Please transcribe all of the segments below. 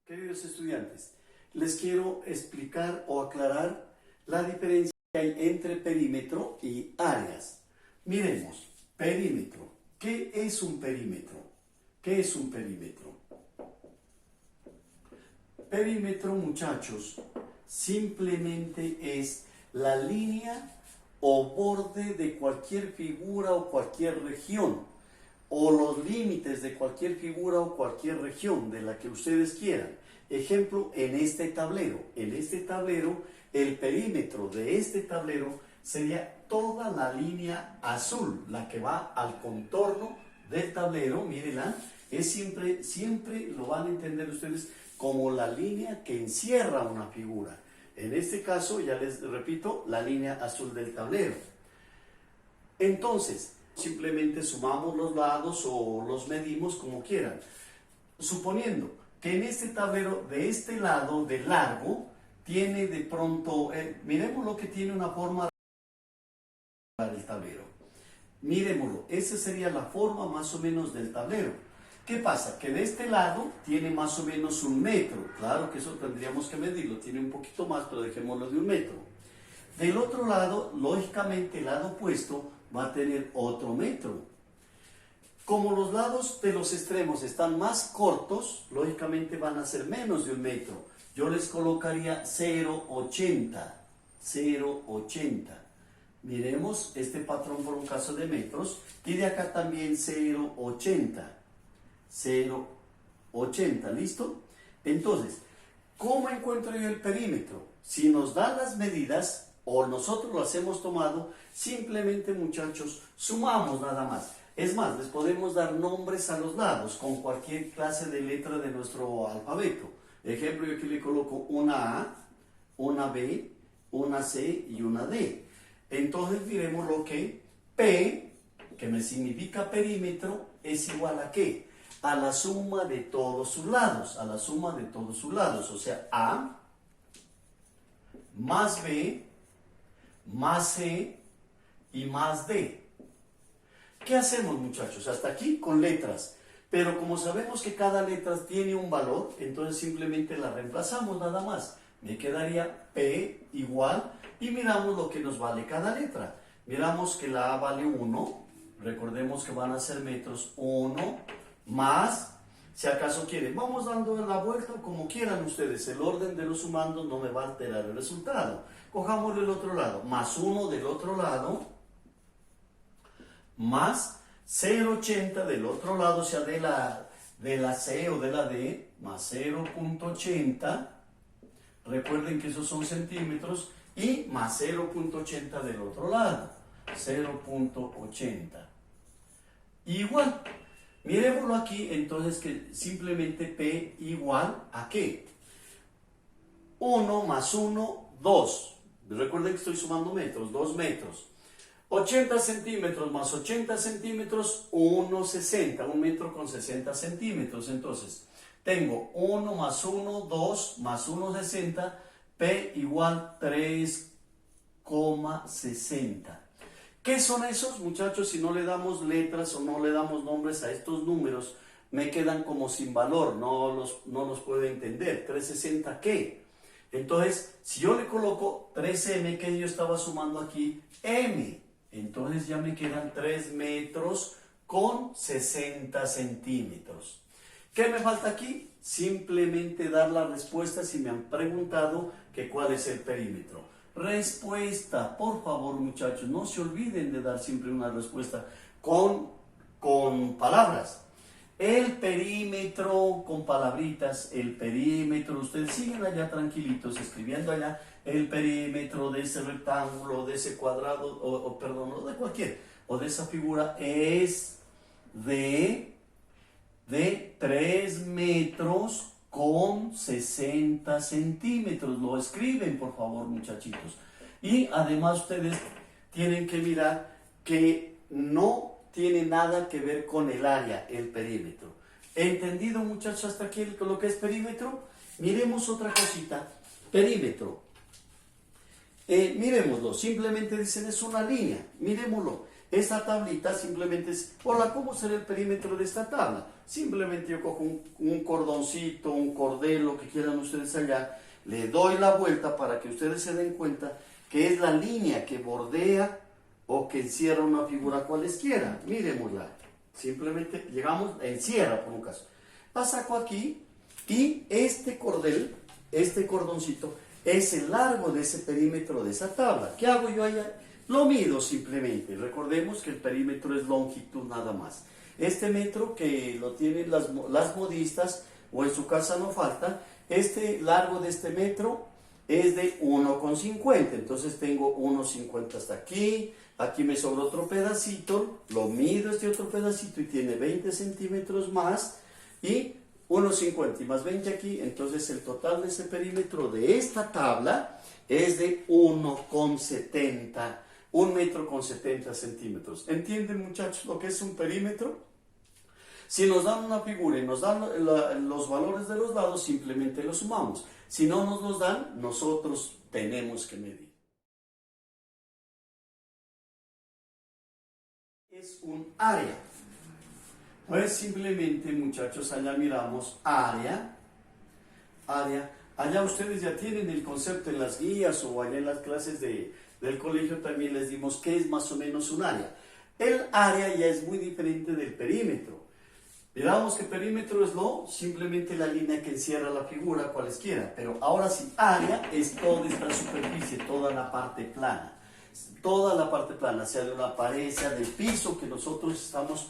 Queridos estudiantes, les quiero explicar o aclarar la diferencia que hay entre perímetro y áreas. Miremos, perímetro. ¿Qué es un perímetro? ¿Qué es un perímetro? Perímetro, muchachos, simplemente es la línea o borde de cualquier figura o cualquier región, o los límites de cualquier figura o cualquier región de la que ustedes quieran. Ejemplo, en este tablero. En este tablero, el perímetro de este tablero sería toda la línea azul, la que va al contorno del tablero. Mírenla, es siempre lo van a entender ustedes como la línea que encierra una figura. En este caso, ya les repito, la línea azul del tablero. Entonces, simplemente sumamos los lados o los medimos como quieran. Suponiendo que en este tablero, de este lado de largo, tiene de pronto, miremos lo que tiene una forma del tablero. Miremoslo, esa sería la forma más o menos del tablero. ¿Qué pasa? Que de este lado tiene más o menos 1 metro. Claro que eso tendríamos que medirlo, tiene un poquito más, pero dejémoslo de 1 metro. Del otro lado, lógicamente, el lado opuesto va a tener otro metro. Como los lados de los extremos están más cortos, lógicamente van a ser menos de 1 metro. Yo les colocaría 0,80. 0,80. Miremos este patrón por un caso de metros. Y de acá también 0,80. 0,80. ¿Listo? Entonces, ¿cómo encuentro yo el perímetro? Si nos dan las medidas, o nosotros las hemos tomado, simplemente, muchachos, sumamos nada más. Es más, les podemos dar nombres a los lados con cualquier clase de letra de nuestro alfabeto. Ejemplo, yo aquí le coloco una A, una B, una C y una D. Entonces diremos lo que P, que me significa perímetro, es igual a ¿qué? A la suma de todos sus lados, a la suma de todos sus lados. O sea, A más B más C y más D. ¿Qué hacemos, muchachos? Hasta aquí con letras. Pero como sabemos que cada letra tiene un valor, entonces simplemente la reemplazamos nada más. Me quedaría P igual y miramos lo que nos vale cada letra. Miramos que la A vale 1. Recordemos que van a ser metros 1 más, si acaso quieren, vamos dando la vuelta como quieran ustedes. El orden de los sumandos no me va a alterar el resultado. Cojamos del otro lado, más 1 del otro lado, más 0,80 del otro lado, o sea, de la C o de la D, más 0,80. Recuerden que esos son centímetros. Y más 0,80 del otro lado, 0,80. Igual, miremoslo aquí, entonces, que simplemente P igual a ¿qué? 1 más 1, 2. Recuerden que estoy sumando metros, 2 metros. 80 centímetros más 80 centímetros, 1,60, 1 metro con 60 centímetros. Entonces, tengo 1 más 1, 2 más 1,60, P igual 3,60. ¿Qué son esos, muchachos? Si no le damos letras o no le damos nombres a estos números, me quedan como sin valor, no los puedo entender. ¿360 qué? Entonces, si yo le coloco 3M, que yo estaba sumando aquí, M, entonces ya me quedan 3 metros con 60 centímetros. ¿Qué me falta aquí? Simplemente dar la respuesta si me han preguntado que cuál es el perímetro. Respuesta, por favor, muchachos, no se olviden de dar siempre una respuesta con palabras. El perímetro, con palabritas, el perímetro, ustedes siguen allá tranquilitos escribiendo allá el perímetro de ese rectángulo, de ese cuadrado, o de cualquier, o de esa figura, es de 3 metros con 60 centímetros. Lo escriben, por favor, muchachitos. Y además ustedes tienen que mirar que no tiene nada que ver con el área, el perímetro. ¿Entendido, muchachos, hasta aquí lo que es perímetro? Miremos otra cosita. Perímetro. Miremoslo. Simplemente dicen es una línea. Miremoslo. esta tablita simplemente es, hola, ¿cómo será el perímetro de esta tabla? Simplemente yo cojo un cordoncito, un cordel, lo que quieran ustedes allá, le doy la vuelta para que ustedes se den cuenta que es la línea que bordea o que encierra una figura cualesquiera. Miremosla. Simplemente llegamos, encierra por un caso. La saco aquí y este cordel, este cordoncito, es el largo de ese perímetro de esa tabla. ¿Qué hago yo allá? Lo mido simplemente. Recordemos que el perímetro es longitud nada más. Este metro que lo tienen las modistas, o en su casa no falta, este largo de este metro es de 1,50. Entonces tengo 1,50 hasta aquí. Aquí me sobra otro pedacito. Lo mido este otro pedacito y tiene 20 centímetros más. Y 1,50 y más 20 aquí. Entonces el total de ese perímetro de esta tabla es de 1,70. 1,70 m. ¿Entienden, muchachos, lo que es un perímetro? Si nos dan una figura y nos dan los valores de los lados, simplemente los sumamos. Si no nos los dan, nosotros tenemos que medir. Es un área. Pues simplemente, muchachos, allá miramos área. Allá ustedes ya tienen el concepto en las guías o allá en las clases del colegio también les dimos qué es más o menos un área. El área ya es muy diferente del perímetro. Miramos que perímetro es simplemente la línea que encierra la figura cualesquiera, pero ahora sí, área es toda esta superficie, toda la parte plana. Toda la parte plana, sea de una pared, sea del piso que nosotros estamos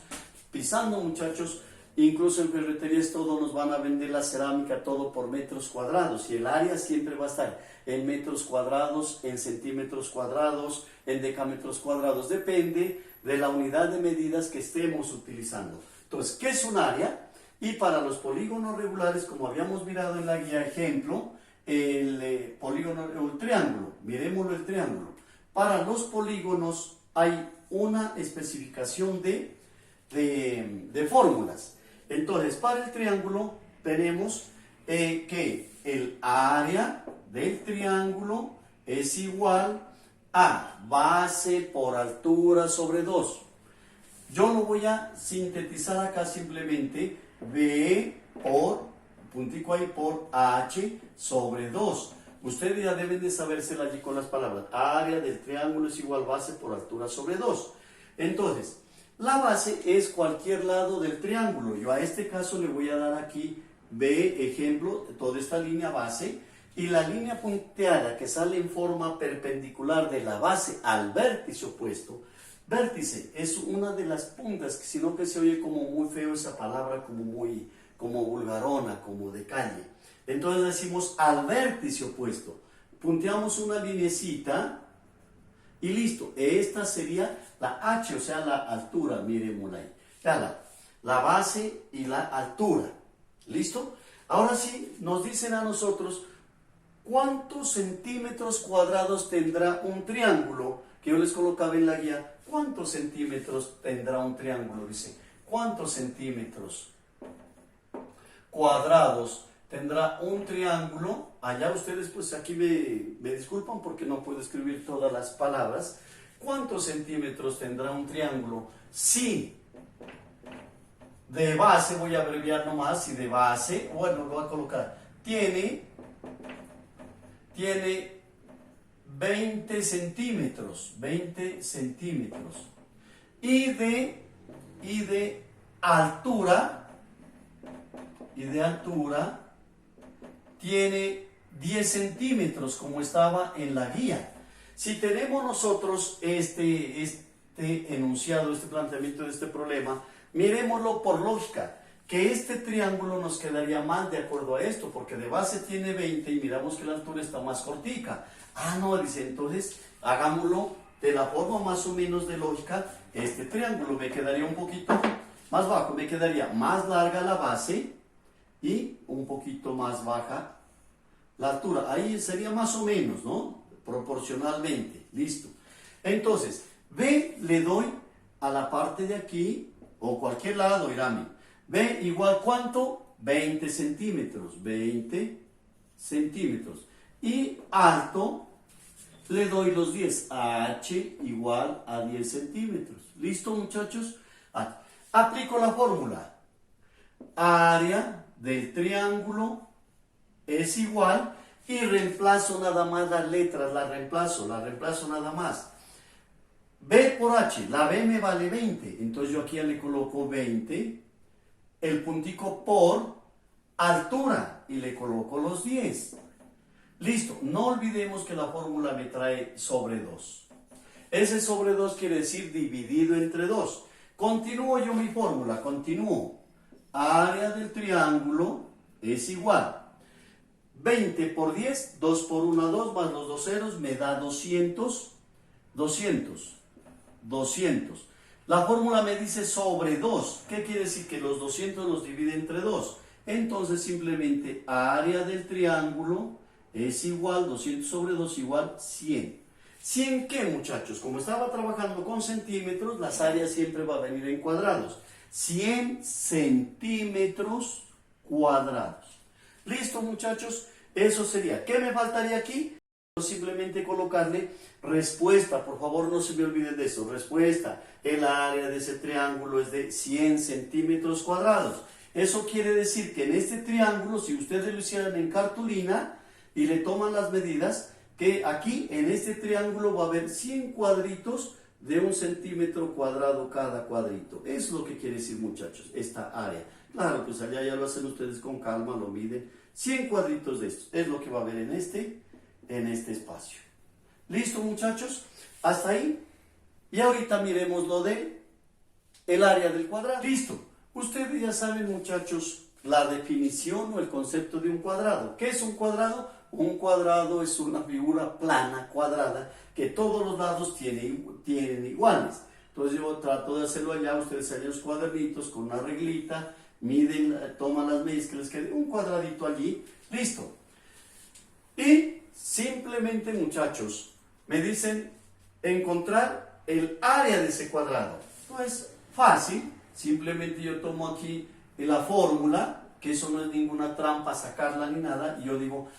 pisando, muchachos. Incluso en ferreterías todo nos van a vender la cerámica todo por metros cuadrados y el área siempre va a estar en metros cuadrados, en centímetros cuadrados, en decámetros cuadrados. Depende de la unidad de medidas que estemos utilizando. Entonces, ¿qué es un área? Y para los polígonos regulares, como habíamos mirado en la guía ejemplo, el polígono o el triángulo, miremoslo el triángulo. Para los polígonos hay una especificación de fórmulas. Entonces, para el triángulo tenemos que el área del triángulo es igual a base por altura sobre 2. Yo lo voy a sintetizar acá simplemente B por, puntico ahí, por H sobre 2. Ustedes ya deben de sabérsela allí con las palabras. Área del triángulo es igual base por altura sobre 2. Entonces, la base es cualquier lado del triángulo. Yo a este caso le voy a dar aquí B, ejemplo, toda esta línea base. Y la línea punteada que sale en forma perpendicular de la base al vértice opuesto. Vértice es una de las puntas, sino que se oye como muy feo esa palabra, como vulgarona, como de calle. Entonces decimos al vértice opuesto. Punteamos una linecita y listo. Esta sería la H, o sea, la altura. Miremosla ahí. La base y la altura. ¿Listo? Ahora sí, nos dicen a nosotros cuántos centímetros cuadrados tendrá un triángulo, que yo les colocaba en la guía. ¿Cuántos centímetros tendrá un triángulo? Dice, ¿cuántos centímetros cuadrados tendrá un triángulo? Allá ustedes, pues aquí me disculpan porque no puedo escribir todas las palabras. ¿Cuántos centímetros tendrá un triángulo? Si de base, voy a abreviar nomás, si de base, bueno, lo voy a colocar, tiene 20 centímetros, y de altura, tiene 10 centímetros, como estaba en la guía. Si tenemos nosotros este enunciado, este planteamiento de este problema, miremoslo por lógica, que este triángulo nos quedaría mal de acuerdo a esto, porque de base tiene 20 y miramos que la altura está más cortica. Ah, no, dice, entonces hagámoslo de la forma más o menos de lógica. Este triángulo me quedaría un poquito más bajo, me quedaría más larga la base y un poquito más baja la altura. Ahí sería más o menos, ¿no? Proporcionalmente, listo. Entonces, B le doy a la parte de aquí, o cualquier lado, Irami. B igual, ¿cuánto? 20 centímetros. 20 centímetros. Y alto le doy los 10. H igual a 10 centímetros. ¿Listo, muchachos? Aplico la fórmula. Área del triángulo es igual, y reemplazo nada más las letras, la reemplazo nada más. B por H, la B me vale 20, entonces yo aquí ya le coloco 20, el puntico por altura, y le coloco los 10. Listo, no olvidemos que la fórmula me trae sobre 2. Ese sobre 2 quiere decir dividido entre 2. Continúo yo mi fórmula, continúo. Área del triángulo es igual. 20 por 10, 2 por 1, 2, más los dos ceros, me da 200. La fórmula me dice sobre 2. ¿Qué quiere decir? Que los 200 los divide entre 2. Entonces simplemente área del triángulo es igual, 200 sobre 2 igual 100. ¿100 qué, muchachos? Como estaba trabajando con centímetros, las áreas siempre van a venir en cuadrados. 100 centímetros cuadrados. ¿Listo, muchachos? Eso sería. ¿Qué me faltaría aquí? Simplemente colocarle respuesta. Por favor, no se me olviden de eso. Respuesta. El área de ese triángulo es de 100 centímetros cuadrados. Eso quiere decir que en este triángulo, si ustedes lo hicieran en cartulina y le toman las medidas, que aquí en este triángulo va a haber 100 cuadritos de 1 centímetro cuadrado cada cuadrito. Eso es lo que quiere decir, muchachos, esta área. Claro, pues allá ya lo hacen ustedes con calma, lo miden. 100 cuadritos de estos. Es lo que va a haber en este espacio. ¿Listo, muchachos? Hasta ahí. Y ahorita miremos lo de el área del cuadrado. Listo. Ustedes ya saben, muchachos, la definición o el concepto de un cuadrado. ¿Qué es un cuadrado? Un cuadrado es una figura plana, cuadrada, que todos los lados tienen iguales. Entonces yo trato de hacerlo allá, ustedes hallan los cuadernitos con una reglita, miden, toman las medidas que les quede, un cuadradito allí, listo. Y simplemente, muchachos, me dicen encontrar el área de ese cuadrado. Pues fácil, simplemente yo tomo aquí la fórmula, que eso no es ninguna trampa sacarla ni nada, y yo digo,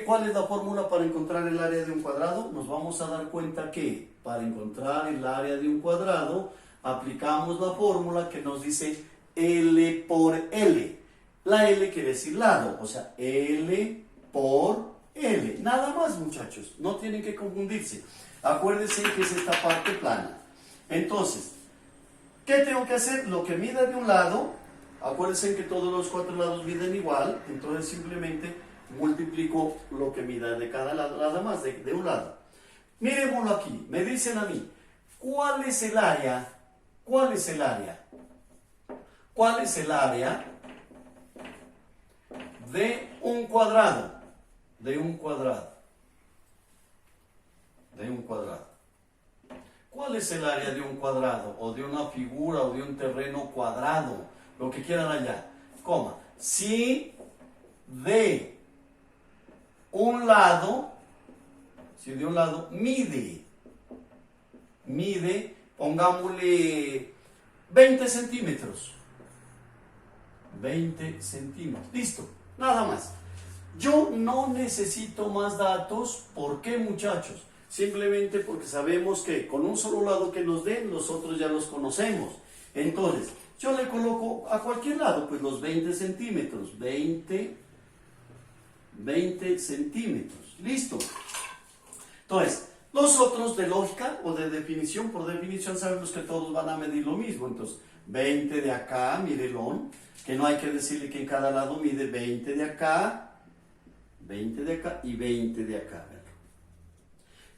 ¿cuál es la fórmula para encontrar el área de un cuadrado? Nos vamos a dar cuenta que para encontrar el área de un cuadrado aplicamos la fórmula que nos dice L por L. La L quiere decir lado, o sea, L por L. Nada más, muchachos, no tienen que confundirse. Acuérdense que es esta parte plana. Entonces, ¿qué tengo que hacer? Lo que mida de un lado, acuérdense que todos los 4 lados miden igual, entonces simplemente multiplico lo que mida de cada lado, nada más de un lado. Miremoslo aquí, me dicen a mí, ¿cuál es el área? ¿Cuál es el área? ¿Cuál es el área de un cuadrado? De un cuadrado. De un cuadrado. ¿Cuál es el área de un cuadrado? O de una figura o de un terreno cuadrado. Lo que quieran allá. Coma. Si de un lado mide, pongámosle 20 centímetros. 20 centímetros. Listo. Nada más. Yo no necesito más datos. ¿Por qué, muchachos? Simplemente porque sabemos que con un solo lado que nos den, los otros ya los conocemos. Entonces, yo le coloco a cualquier lado, pues los 20 centímetros. 20 centímetros. Listo. Entonces, los otros de lógica o de definición, por definición sabemos que todos van a medir lo mismo. Entonces, 20 de acá, mírelo, que no hay que decirle que en cada lado mide 20 de acá, 20 de acá y 20 de acá.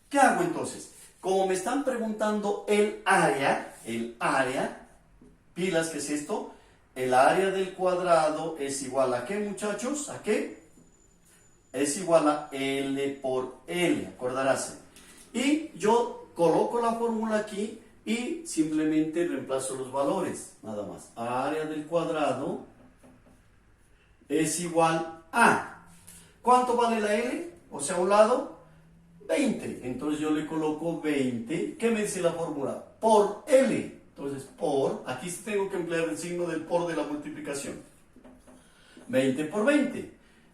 ¿Qué hago entonces? Como me están preguntando el área, pilas, ¿qué es esto? El área del cuadrado es igual a ¿qué, muchachos? ¿A qué? Es igual a L por L, acordarás. Y yo coloco la fórmula aquí y simplemente reemplazo los valores, nada más. Área del cuadrado es igual a, ¿cuánto vale la L? O sea, un lado, 20. Entonces yo le coloco 20. ¿Qué me dice la fórmula? Por L. Entonces, por, aquí tengo que emplear el signo del por de la multiplicación. 20 por 20.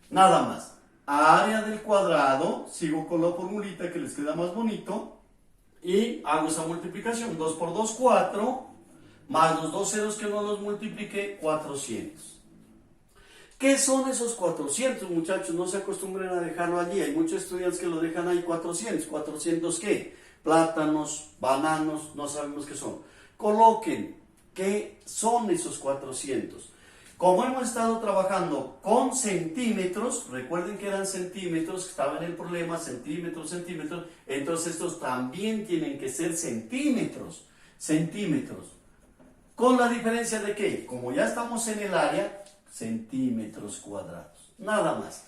Nada más. área del cuadrado, sigo con la formulita que les queda más bonito, y hago esa multiplicación, 2 por 2, 4, más los dos ceros que no los multipliqué, 400. ¿Qué son esos 400, muchachos? No se acostumbren a dejarlo allí, hay muchos estudiantes que lo dejan ahí 400, ¿400 qué? Plátanos, bananos, no sabemos qué son. Coloquen, ¿qué son esos 400? Como hemos estado trabajando con centímetros, recuerden que eran centímetros, que estaba en el problema, centímetros, centímetros, entonces estos también tienen que ser centímetros, centímetros. Con la diferencia de que, como ya estamos en el área, centímetros cuadrados, nada más.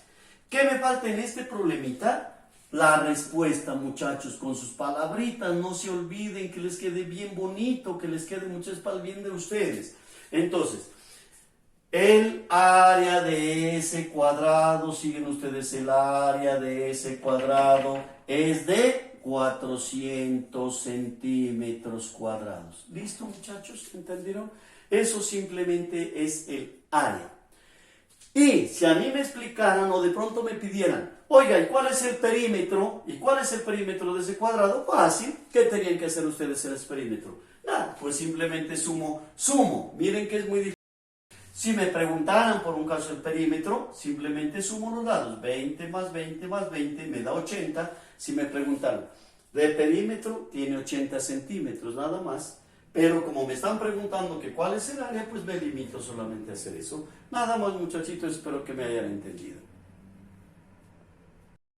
¿Qué me falta en este problemita? La respuesta, muchachos, con sus palabritas, no se olviden, que les quede bien bonito, que les quede mucho para el bien de ustedes. Entonces, el área de ese cuadrado, siguen ustedes, el área de ese cuadrado es de 400 centímetros cuadrados. ¿Listo, muchachos? ¿Entendieron? Eso simplemente es el área. Y si a mí me explicaran o de pronto me pidieran, oiga, ¿y cuál es el perímetro? ¿Y cuál es el perímetro de ese cuadrado? Fácil. ¿Qué tenían que hacer ustedes en ese perímetro? Nada, pues simplemente sumo. Miren que es muy difícil. Si me preguntaran por un caso el perímetro, simplemente sumo los lados. 20 más 20 más 20 me da 80. Si me preguntaran, de perímetro tiene 80 centímetros nada más. Pero como me están preguntando que cuál es el área, pues me limito solamente a hacer eso. Nada más, muchachitos, espero que me hayan entendido.